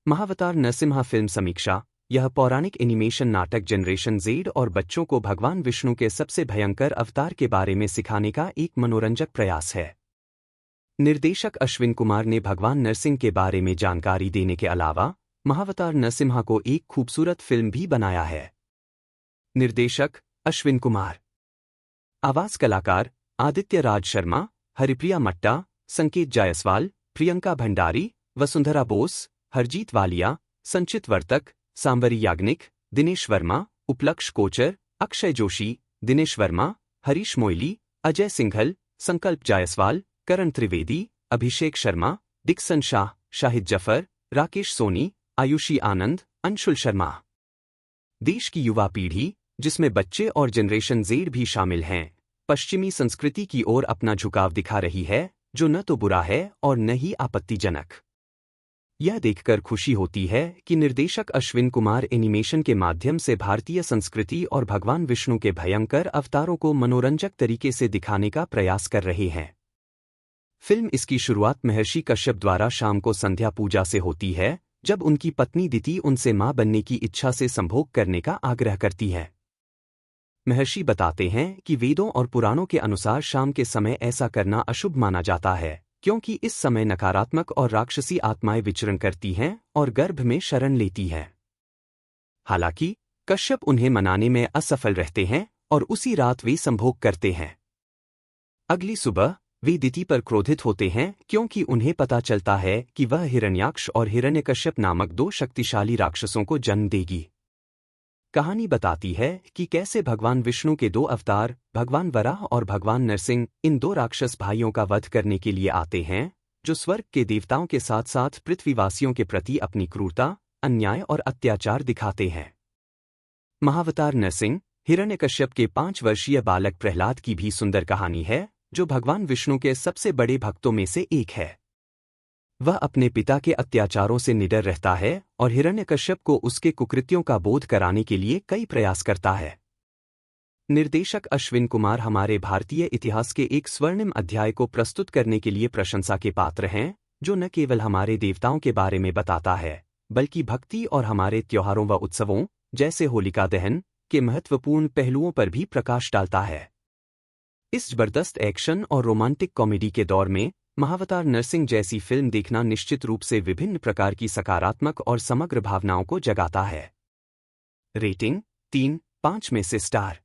Mahavatar Narasimha film समीक्षा। यह पौराणिक एनिमेशन नाटक जनरेशन ज़ेड और बच्चों को भगवान विष्णु के सबसे भयंकर अवतार के बारे में सिखाने का एक मनोरंजक प्रयास है। निर्देशक अश्विन कुमार ने भगवान नरसिंह के बारे में जानकारी देने के अलावा महावतार नरसिम्हा को एक खूबसूरत फिल्म भी बनाया है। निर्देशक अश्विन कुमार। आवाज कलाकार आदित्य राज शर्मा, हरिप्रिया मट्टा, संकेत जायसवाल, प्रियंका भंडारी, वसुंधरा बोस, हरजीत वालिया, संचित वर्तक, सांबरी याग्निक, दिनेश वर्मा, उपलक्ष कोचर, अक्षय जोशी, दिनेश वर्मा, हरीश मोइली, अजय सिंघल, संकल्प जायसवाल, करण त्रिवेदी, अभिषेक शर्मा, डिक्सन शाह, शाहिद जफर, राकेश सोनी, आयुषी आनंद, अंशुल शर्मा। देश की युवा पीढ़ी, जिसमें बच्चे और जनरेशन ज़ेड भी शामिल हैं, पश्चिमी संस्कृति की ओर अपना झुकाव दिखा रही है, जो न तो बुरा है और न ही आपत्तिजनक। यह देखकर खुशी होती है कि निर्देशक अश्विन कुमार एनिमेशन के माध्यम से भारतीय संस्कृति और भगवान विष्णु के भयंकर अवतारों को मनोरंजक तरीके से दिखाने का प्रयास कर रहे हैं। फिल्म इसकी शुरुआत महर्षि कश्यप द्वारा शाम को संध्या पूजा से होती है, जब उनकी पत्नी दिति उनसे मां बनने की इच्छा से संभोग करने का आग्रह करती है। महर्षि बताते हैं कि वेदों और पुराणों के अनुसार शाम के समय ऐसा करना अशुभ माना जाता है, क्योंकि इस समय नकारात्मक और राक्षसी आत्माएं विचरण करती हैं और गर्भ में शरण लेती हैं। हालांकि कश्यप उन्हें मनाने में असफल रहते हैं और उसी रात वे संभोग करते हैं। अगली सुबह वे दिति पर क्रोधित होते हैं, क्योंकि उन्हें पता चलता है कि वह हिरण्याक्ष और हिरण्यकश्यप नामक दो शक्तिशाली राक्षसों को जन्म देगी। कहानी बताती है कि कैसे भगवान विष्णु के दो अवतार, भगवान वराह और भगवान नरसिंह, इन दो राक्षस भाइयों का वध करने के लिए आते हैं, जो स्वर्ग के देवताओं के साथ साथ पृथ्वीवासियों के प्रति अपनी क्रूरता, अन्याय और अत्याचार दिखाते हैं। महावतार नरसिंह हिरण्यकश्यप के 5 वर्षीय बालक प्रहलाद की भी सुंदर कहानी है, जो भगवान विष्णु के सबसे बड़े भक्तों में से एक है। वह अपने पिता के अत्याचारों से निडर रहता है और हिरण्यकश्यप को उसके कुकृत्यों का बोध कराने के लिए कई प्रयास करता है। निर्देशक अश्विन कुमार हमारे भारतीय इतिहास के एक स्वर्णिम अध्याय को प्रस्तुत करने के लिए प्रशंसा के पात्र हैं, जो न केवल हमारे देवताओं के बारे में बताता है, बल्कि भक्ति और हमारे त्योहारों व उत्सवों, जैसे होलिका दहन, के महत्वपूर्ण पहलुओं पर भी प्रकाश डालता है। इस जबरदस्त एक्शन और रोमांटिक कॉमेडी के दौर में महावतार नरसिंह जैसी फिल्म देखना निश्चित रूप से विभिन्न प्रकार की सकारात्मक और समग्र भावनाओं को जगाता है। रेटिंग 3/5 में से स्टार।